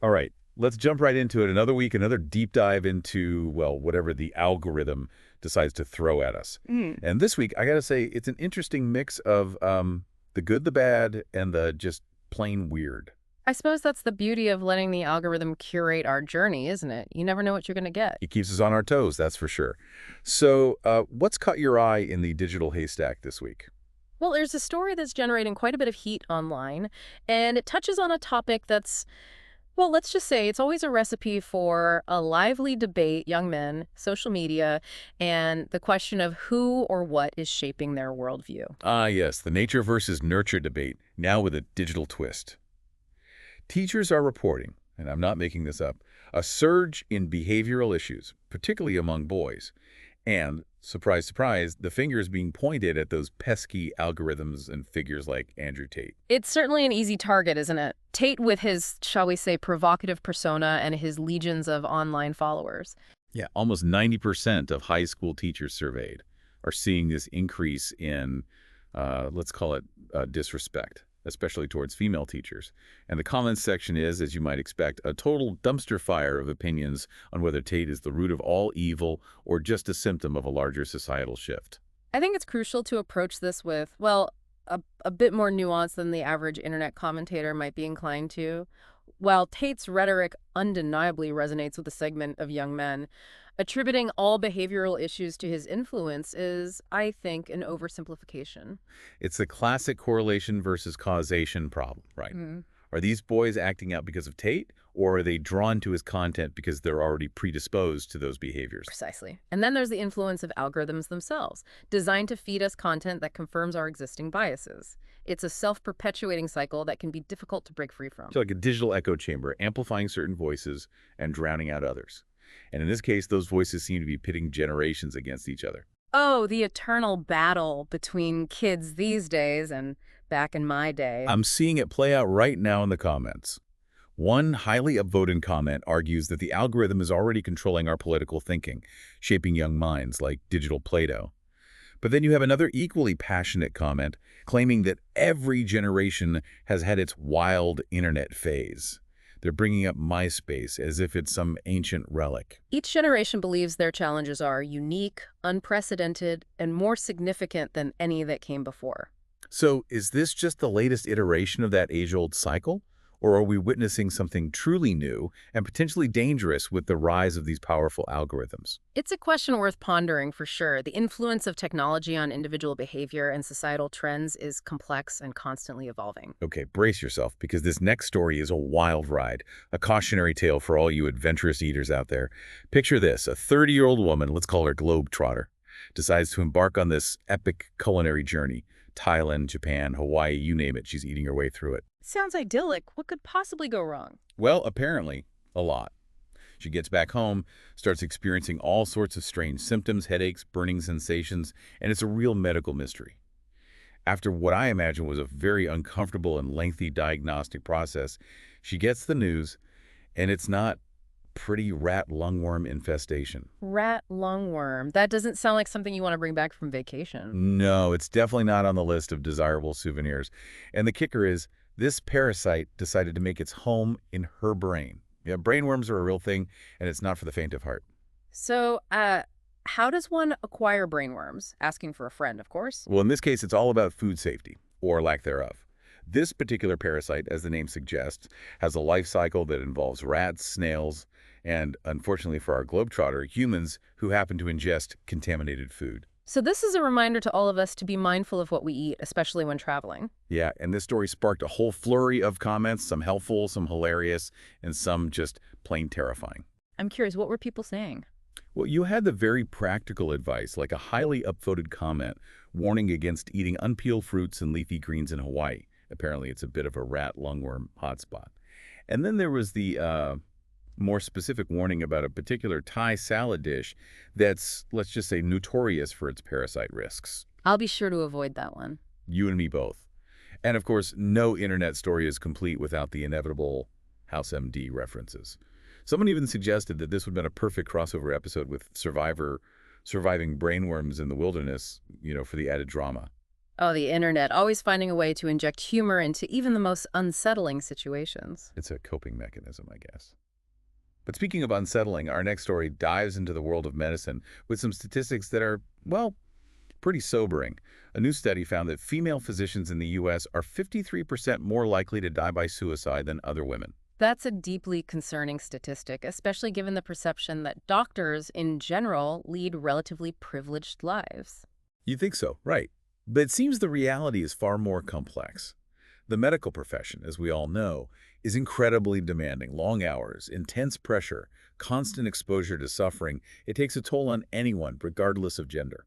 All right, let's jump right into it. Another week, another deep dive into, well, whatever the algorithm decides to throw at us. Mm. And this week, I got to say, it's an interesting mix of the good, the bad, and the just plain weird. I suppose that's the beauty of letting the algorithm curate our journey, isn't it? You never know what you're going to get. It keeps us on our toes, that's for sure. So, what's caught your eye in the digital haystack this week? Well, there's a story that's generating quite a bit of heat online, and it touches on a topic that's, well, let's just say it's always a recipe for a lively debate, young men, social media, and the question of who or what is shaping their worldview. Ah, yes, the nature versus nurture debate, now with a digital twist. Teachers are reporting, and I'm not making this up, a surge in behavioral issues, particularly among boys. And, surprise, surprise, the finger is being pointed at those pesky algorithms and figures like Andrew Tate. It's certainly an easy target, isn't it? Tate with his, shall we say, provocative persona and his legions of online followers. Yeah, almost 90% of high school teachers surveyed are seeing this increase in, let's call it disrespect, especially towards female teachers. And the comments section is, as you might expect, a total dumpster fire of opinions on whether Tate is the root of all evil or just a symptom of a larger societal shift. I think it's crucial to approach this with, well, a bit more nuance than the average internet commentator might be inclined to. While Tate's rhetoric undeniably resonates with a segment of young men, attributing all behavioral issues to his influence is, I think, an oversimplification. It's the classic correlation versus causation problem, right? Are these boys acting out because of Tate, or are they drawn to his content because they're already predisposed to those behaviors? Precisely. And then there's the influence of algorithms themselves, designed to feed us content that confirms our existing biases. It's a self-perpetuating cycle that can be difficult to break free from. So like a digital echo chamber, amplifying certain voices and drowning out others. And in this case, those voices seem to be pitting generations against each other. Oh, the eternal battle between kids these days and back in my day. I'm seeing it play out right now in the comments. One highly upvoted comment argues that the algorithm is already controlling our political thinking, shaping young minds like digital Play-Doh. But then you have another equally passionate comment claiming that every generation has had its wild internet phase. They're bringing up MySpace as if it's some ancient relic. Each generation believes their challenges are unique, unprecedented, and more significant than any that came before. So is this just the latest iteration of that age-old cycle? Or are we witnessing something truly new and potentially dangerous with the rise of these powerful algorithms? It's a question worth pondering for sure. The influence of technology on individual behavior and societal trends is complex and constantly evolving. Okay, brace yourself, because this next story is a wild ride, a cautionary tale for all you adventurous eaters out there. Picture this, a 30-year-old woman, let's call her Globetrotter, decides to embark on this epic culinary journey. Thailand, Japan, Hawaii, you name it, she's eating her way through it. Sounds idyllic. What could possibly go wrong? Well, apparently, a lot. She gets back home, starts experiencing all sorts of strange symptoms, headaches, burning sensations, and it's a real medical mystery. After what I imagine was a very uncomfortable and lengthy diagnostic process, she gets the news, and it's not pretty rat lungworm infestation. Rat lungworm. That doesn't sound like something you want to bring back from vacation. No, it's definitely not on the list of desirable souvenirs. And the kicker is, this parasite decided to make its home in her brain. Yeah, brainworms are a real thing, and it's not for the faint of heart. So, how does one acquire brainworms? Asking for a friend, of course. Well, in this case, it's all about food safety, or lack thereof. This particular parasite, as the name suggests, has a life cycle that involves rats, snails, and, unfortunately for our globetrotter, humans who happen to ingest contaminated food. So this is a reminder to all of us to be mindful of what we eat, especially when traveling. Yeah, and this story sparked a whole flurry of comments, some helpful, some hilarious, and some just plain terrifying. I'm curious, what were people saying? Well, you had the very practical advice, like a highly upvoted comment warning against eating unpeeled fruits and leafy greens in Hawaii. Apparently, it's a bit of a rat lungworm hotspot. And then there was the more specific warning about a particular Thai salad dish that's, let's just say, notorious for its parasite risks. I'll be sure to avoid that one. You and me both. And of course, no internet story is complete without the inevitable House MD references. Someone even suggested that this would have been a perfect crossover episode with surviving brainworms in the wilderness, for the added drama. Oh, the internet, always finding a way to inject humor into even the most unsettling situations. It's a coping mechanism, I guess. But speaking of unsettling, our next story dives into the world of medicine with some statistics that are, well, pretty sobering. A new study found that female physicians in the U.S. are 53% more likely to die by suicide than other women. That's a deeply concerning statistic, especially given the perception that doctors, in general, lead relatively privileged lives. You think so, right. But it seems the reality is far more complex. The medical profession, as we all know, is incredibly demanding. Long hours, intense pressure, constant exposure to suffering. It takes a toll on anyone, regardless of gender.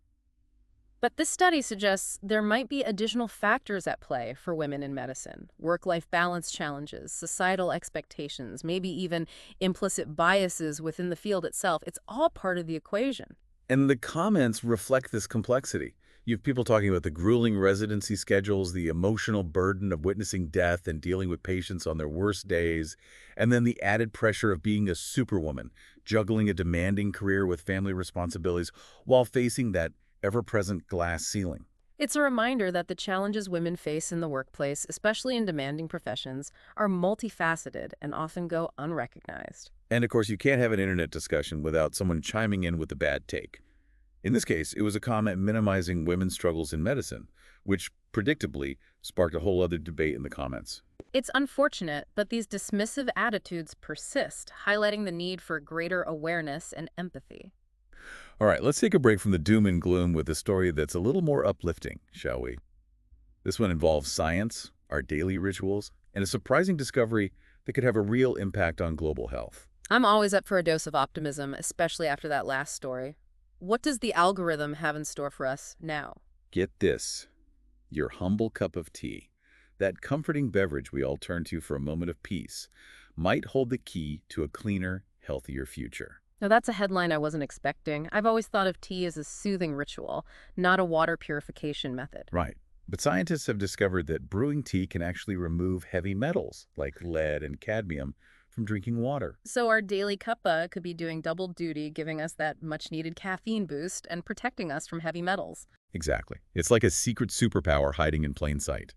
But this study suggests there might be additional factors at play for women in medicine. Work-life balance challenges, societal expectations, maybe even implicit biases within the field itself. It's all part of the equation. And the comments reflect this complexity. You have people talking about the grueling residency schedules, the emotional burden of witnessing death and dealing with patients on their worst days, and then the added pressure of being a superwoman, juggling a demanding career with family responsibilities while facing that ever-present glass ceiling. It's a reminder that the challenges women face in the workplace, especially in demanding professions, are multifaceted and often go unrecognized. And of course, you can't have an internet discussion without someone chiming in with a bad take. In this case, it was a comment minimizing women's struggles in medicine, which predictably sparked a whole other debate in the comments. It's unfortunate, but these dismissive attitudes persist, highlighting the need for greater awareness and empathy. All right, let's take a break from the doom and gloom with a story that's a little more uplifting, shall we? This one involves science, our daily rituals, and a surprising discovery that could have a real impact on global health. I'm always up for a dose of optimism, especially after that last story. What does the algorithm have in store for us now? Get this, your humble cup of tea, that comforting beverage we all turn to for a moment of peace, might hold the key to a cleaner, healthier future. Now, that's a headline I wasn't expecting. I've always thought of tea as a soothing ritual, not a water purification method. Right. But scientists have discovered that brewing tea can actually remove heavy metals like lead and cadmium from drinking water. So our daily cuppa could be doing double duty, giving us that much-needed caffeine boost and protecting us from heavy metals. Exactly. It's like a secret superpower hiding in plain sight.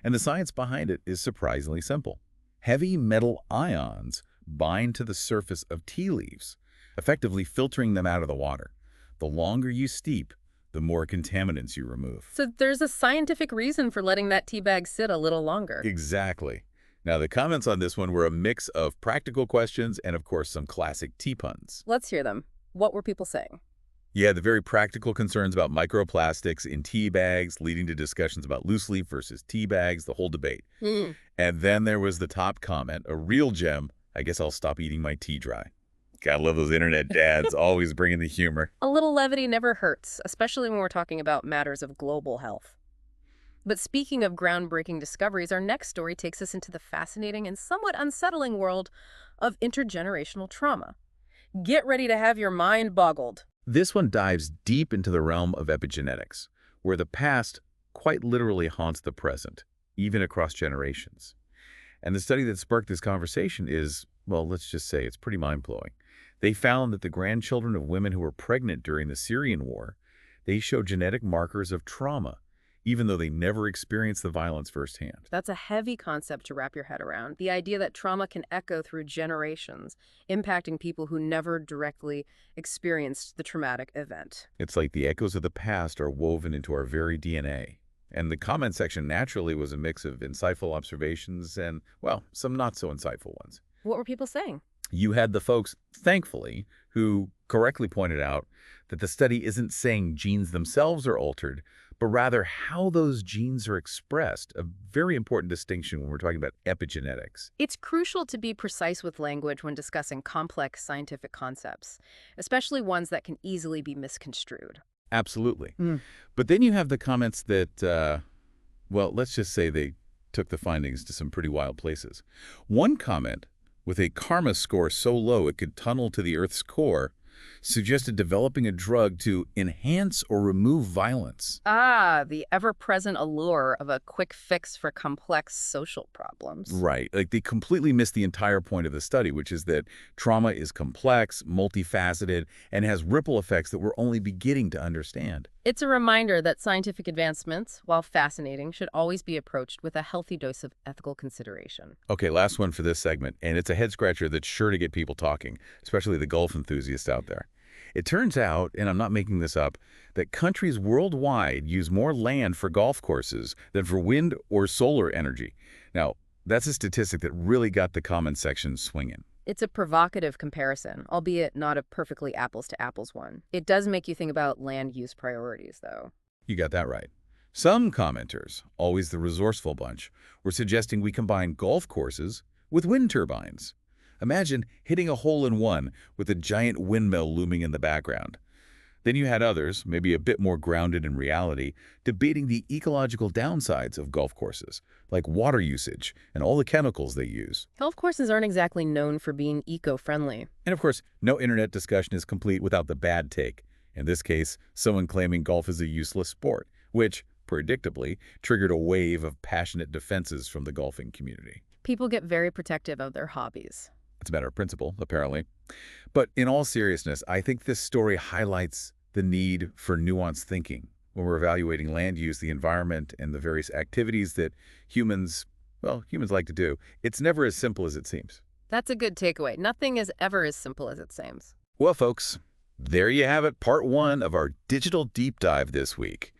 And the science behind it is surprisingly simple. Heavy metal ions bind to the surface of tea leaves, effectively filtering them out of the water. The longer you steep, the more contaminants you remove. So there's a scientific reason for letting that tea bag sit a little longer. Exactly. Now, the comments on this one were a mix of practical questions and, of course, some classic tea puns. Let's hear them. What were people saying? Yeah, the very practical concerns about microplastics in tea bags, leading to discussions about loose leaf versus tea bags, the whole debate. And then there was the top comment, a real gem, I guess I'll stop eating my tea dry. Gotta love those internet dads, always bringing the humor. A little levity never hurts, especially when we're talking about matters of global health. But speaking of groundbreaking discoveries, our next story takes us into the fascinating and somewhat unsettling world of intergenerational trauma. Get ready to have your mind boggled. This one dives deep into the realm of epigenetics, where the past quite literally haunts the present, even across generations. And the study that sparked this conversation is, well, let's just say it's pretty mind-blowing. They found that the grandchildren of women who were pregnant during the Syrian war, they show genetic markers of trauma, even though they never experienced the violence firsthand. That's a heavy concept to wrap your head around. The idea that trauma can echo through generations, impacting people who never directly experienced the traumatic event. It's like the echoes of the past are woven into our very DNA. And the comment section naturally was a mix of insightful observations and, well, some not so insightful ones. What were people saying? You had the folks, thankfully, who correctly pointed out that the study isn't saying genes themselves are altered, but rather how those genes are expressed, a very important distinction when we're talking about epigenetics. It's crucial to be precise with language when discussing complex scientific concepts, especially ones that can easily be misconstrued. Absolutely. But then you have the comments that, well, let's just say they took the findings to some pretty wild places. One comment, with a karma score so low it could tunnel to the Earth's core, suggested developing a drug to enhance or remove violence. Ah, the ever-present allure of a quick fix for complex social problems. Right. Like they completely missed the entire point of the study, which is that trauma is complex, multifaceted, and has ripple effects that we're only beginning to understand. It's a reminder that scientific advancements, while fascinating, should always be approached with a healthy dose of ethical consideration. Okay, last one for this segment, and it's a head-scratcher that's sure to get people talking, especially the golf enthusiasts out there. It turns out, and I'm not making this up, that countries worldwide use more land for golf courses than for wind or solar energy. Now, that's a statistic that really got the comment section swinging. It's a provocative comparison, albeit not a perfectly apples-to-apples one. It does make you think about land use priorities, though. You got that right. Some commenters, always the resourceful bunch, were suggesting we combine golf courses with wind turbines. Imagine hitting a hole-in-one with a giant windmill looming in the background. Then you had others, maybe a bit more grounded in reality, debating the ecological downsides of golf courses, like water usage and all the chemicals they use. Golf courses aren't exactly known for being eco-friendly. And of course, no internet discussion is complete without the bad take. In this case, someone claiming golf is a useless sport, which, predictably, triggered a wave of passionate defenses from the golfing community. People get very protective of their hobbies. It's a matter of principle, apparently. But in all seriousness, I think this story highlights the need for nuanced thinking when we're evaluating land use, the environment, and the various activities that humans like to do. It's never as simple as it seems. That's a good takeaway. Nothing is ever as simple as it seems. Well, folks, there you have it, part one of our digital deep dive this week.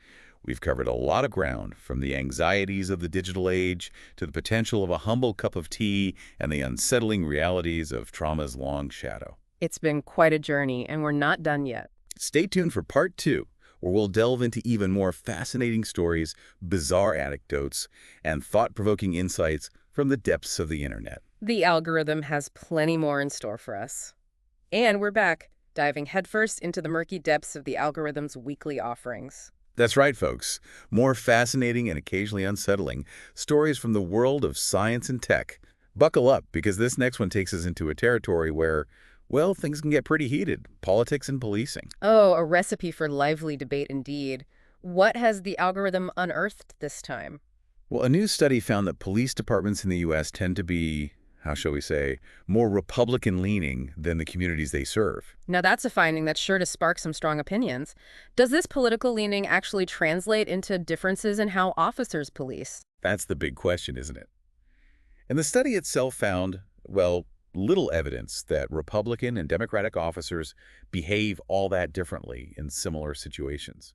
We've covered a lot of ground, from the anxieties of the digital age to the potential of a humble cup of tea and the unsettling realities of trauma's long shadow. It's been quite a journey, and we're not done yet. Stay tuned for part two, where we'll delve into even more fascinating stories, bizarre anecdotes, and thought-provoking insights from the depths of the internet. The algorithm has plenty more in store for us. And we're back, diving headfirst into the murky depths of the algorithm's weekly offerings. That's right, folks. More fascinating and occasionally unsettling stories from the world of science and tech. Buckle up, because this next one takes us into a territory where, well, things can get pretty heated. Politics and policing. Oh, a recipe for lively debate indeed. What has the algorithm unearthed this time? Well, a new study found that police departments in the U.S. tend to be, how shall we say, more Republican-leaning than the communities they serve. Now that's a finding that's sure to spark some strong opinions. Does this political leaning actually translate into differences in how officers police? That's the big question, isn't it? And the study itself found, well, little evidence that Republican and Democratic officers behave all that differently in similar situations.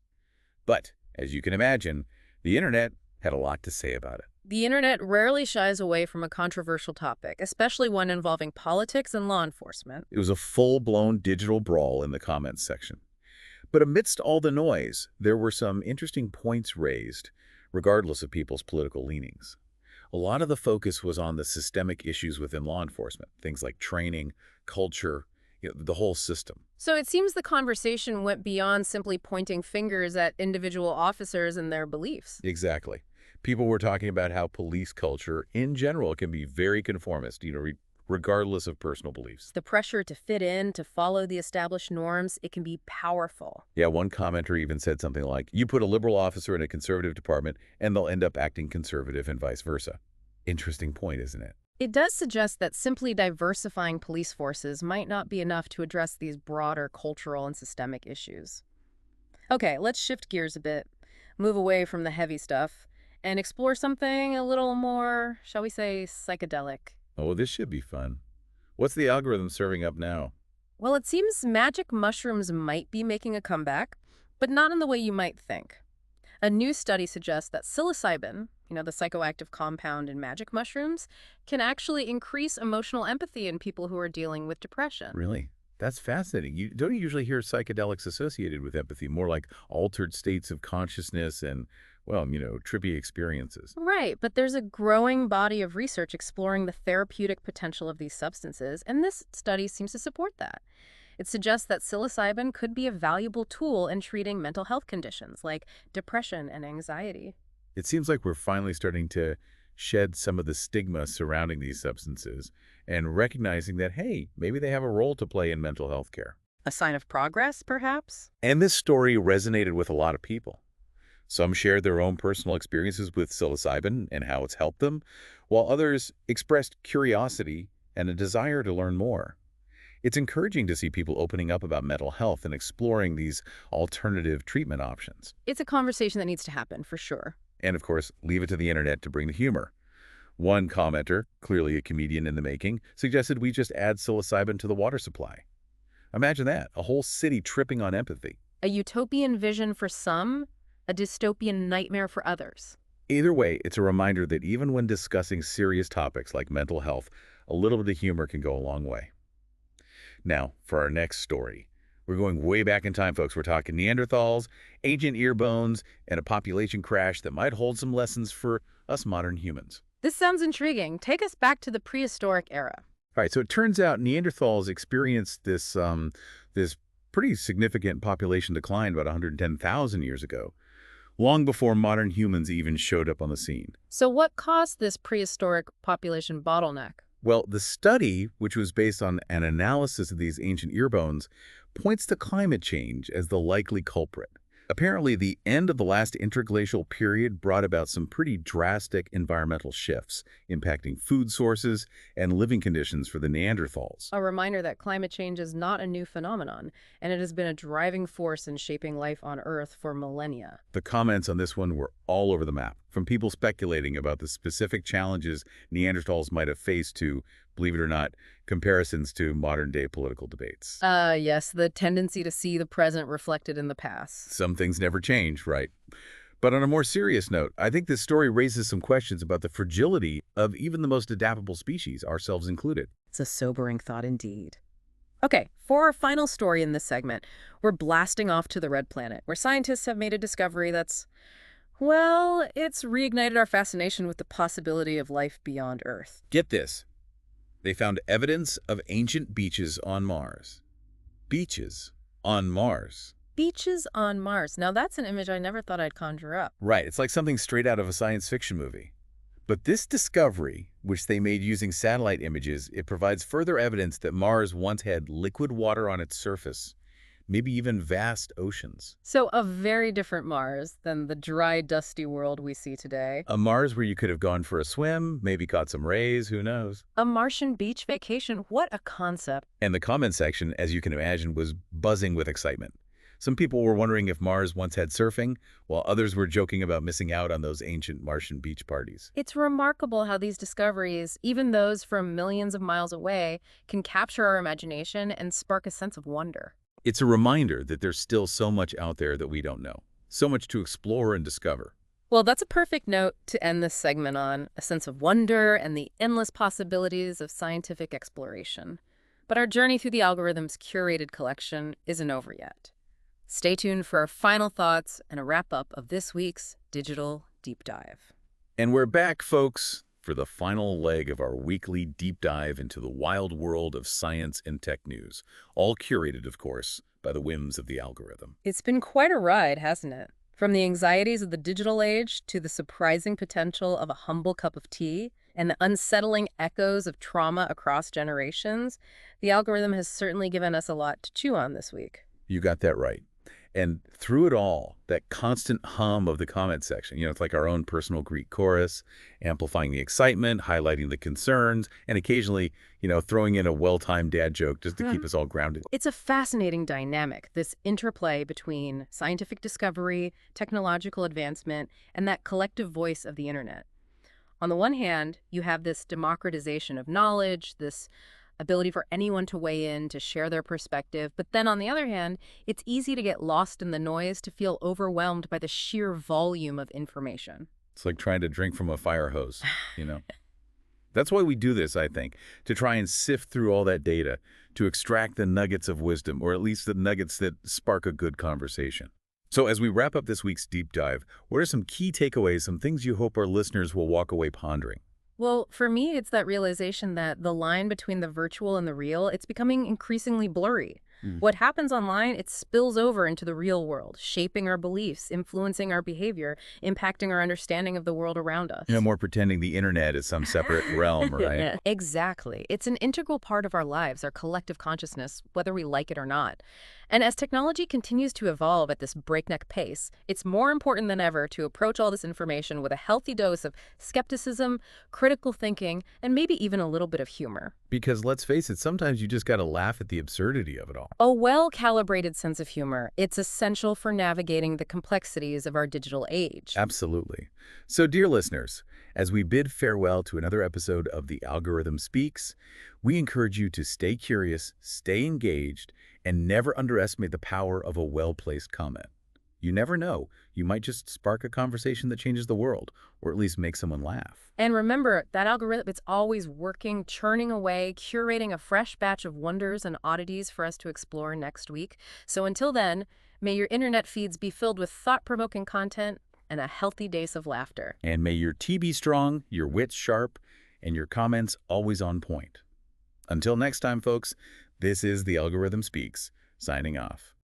But, as you can imagine, the internet had a lot to say about it. The internet rarely shies away from a controversial topic, especially one involving politics and law enforcement. It was a full-blown digital brawl in the comments section. But amidst all the noise, there were some interesting points raised, regardless of people's political leanings. A lot of the focus was on the systemic issues within law enforcement, things like training, culture, the whole system. So it seems the conversation went beyond simply pointing fingers at individual officers and their beliefs. Exactly. People were talking about how police culture, in general, can be very conformist, regardless of personal beliefs. The pressure to fit in, to follow the established norms, it can be powerful. Yeah, one commenter even said something like, you put a liberal officer in a conservative department, and they'll end up acting conservative and vice versa. Interesting point, isn't it? It does suggest that simply diversifying police forces might not be enough to address these broader cultural and systemic issues. Okay, let's shift gears a bit, move away from the heavy stuff, and explore something a little more, shall we say, psychedelic. Oh, this should be fun. What's the algorithm serving up now? Well, it seems magic mushrooms might be making a comeback, but not in the way you might think. A new study suggests that psilocybin, the psychoactive compound in magic mushrooms, can actually increase emotional empathy in people who are dealing with depression. Really? That's fascinating. You don't usually hear psychedelics associated with empathy, more like altered states of consciousness and, well, trippy experiences. Right, but there's a growing body of research exploring the therapeutic potential of these substances, and this study seems to support that. It suggests that psilocybin could be a valuable tool in treating mental health conditions like depression and anxiety. It seems like we're finally starting to shed some of the stigma surrounding these substances and recognizing that, hey, maybe they have a role to play in mental health care. A sign of progress, perhaps? And this story resonated with a lot of people. Some shared their own personal experiences with psilocybin and how it's helped them, while others expressed curiosity and a desire to learn more. It's encouraging to see people opening up about mental health and exploring these alternative treatment options. It's a conversation that needs to happen, for sure. And of course, leave it to the internet to bring the humor. One commenter, clearly a comedian in the making, suggested we just add psilocybin to the water supply. Imagine that, a whole city tripping on empathy. A utopian vision for some, a dystopian nightmare for others. Either way, it's a reminder that even when discussing serious topics like mental health, a little bit of humor can go a long way. Now, for our next story. We're going way back in time, folks. We're talking Neanderthals, ancient ear bones, and a population crash that might hold some lessons for us modern humans. This sounds intriguing. Take us back to the prehistoric era. All right, so it turns out Neanderthals experienced this pretty significant population decline about 110,000 years ago, long before modern humans even showed up on the scene. So what caused this prehistoric population bottleneck? Well, the study, which was based on an analysis of these ancient ear bones, points to climate change as the likely culprit. Apparently, the end of the last interglacial period brought about some pretty drastic environmental shifts, impacting food sources and living conditions for the Neanderthals. A reminder that climate change is not a new phenomenon, and it has been a driving force in shaping life on Earth for millennia. The comments on this one were all over the map, from people speculating about the specific challenges Neanderthals might have faced to, believe it or not, comparisons to modern-day political debates. Yes, the tendency to see the present reflected in the past. Some things never change, right? But on a more serious note, I think this story raises some questions about the fragility of even the most adaptable species, ourselves included. It's a sobering thought indeed. Okay, for our final story in this segment, we're blasting off to the Red Planet, where scientists have made a discovery that's, well, it's reignited our fascination with the possibility of life beyond Earth. Get this. They found evidence of ancient beaches on Mars. Beaches on Mars. Beaches on Mars. Now that's an image I never thought I'd conjure up. Right, it's like something straight out of a science fiction movie. But this discovery, which they made using satellite images, it provides further evidence that Mars once had liquid water on its surface, maybe even vast oceans. So a very different Mars than the dry, dusty world we see today. A Mars where you could have gone for a swim, maybe caught some rays, who knows? A Martian beach vacation. What a concept. And the comment section, as you can imagine, was buzzing with excitement. Some people were wondering if Mars once had surfing, while others were joking about missing out on those ancient Martian beach parties. It's remarkable how these discoveries, even those from millions of miles away, can capture our imagination and spark a sense of wonder. It's a reminder that there's still so much out there that we don't know, so much to explore and discover. Well, that's a perfect note to end this segment on, a sense of wonder and the endless possibilities of scientific exploration. But our journey through the algorithm's curated collection isn't over yet. Stay tuned for our final thoughts and a wrap-up of this week's Digital Deep Dive. And we're back, folks, for the final leg of our weekly deep dive into the wild world of science and tech news, all curated, of course, by the whims of the algorithm. It's been quite a ride, hasn't it? From the anxieties of the digital age to the surprising potential of a humble cup of tea and the unsettling echoes of trauma across generations, the algorithm has certainly given us a lot to chew on this week. You got that right. And through it all, that constant hum of the comment section, it's like our own personal Greek chorus, amplifying the excitement, highlighting the concerns, and occasionally, throwing in a well-timed dad joke just to keep us all grounded. It's a fascinating dynamic, this interplay between scientific discovery, technological advancement, and that collective voice of the internet. On the one hand, you have this democratization of knowledge, this ability for anyone to weigh in, to share their perspective. But then on the other hand, it's easy to get lost in the noise, to feel overwhelmed by the sheer volume of information. It's like trying to drink from a fire hose, That's why we do this, I think, to try and sift through all that data, to extract the nuggets of wisdom, or at least the nuggets that spark a good conversation. So as we wrap up this week's deep dive, what are some key takeaways, some things you hope our listeners will walk away pondering? Well, for me, it's that realization that the line between the virtual and the real, it's becoming increasingly blurry. Mm. What happens online, it spills over into the real world, shaping our beliefs, influencing our behavior, impacting our understanding of the world around No us. more pretending the internet is some separate realm, right? Exactly. It's an integral part of our lives, our collective consciousness, whether we like it or not. And as technology continues to evolve at this breakneck pace, it's more important than ever to approach all this information with a healthy dose of skepticism, critical thinking, and maybe even a little bit of humor. Because let's face it, sometimes you just got to laugh at the absurdity of it all. A well-calibrated sense of humor, it's essential for navigating the complexities of our digital age. Absolutely. So, dear listeners, as we bid farewell to another episode of The Algorithm Speaks, we encourage you to stay curious, stay engaged, and never underestimate the power of a well-placed comment. You never know. You might just spark a conversation that changes the world, or at least make someone laugh. And remember, that algorithm, it's always working, churning away, curating a fresh batch of wonders and oddities for us to explore next week. So until then, may your internet feeds be filled with thought-provoking content and a healthy dose of laughter. And may your tea be strong, your wits sharp, and your comments always on point. Until next time, folks, this is The Algorithm Speaks, signing off.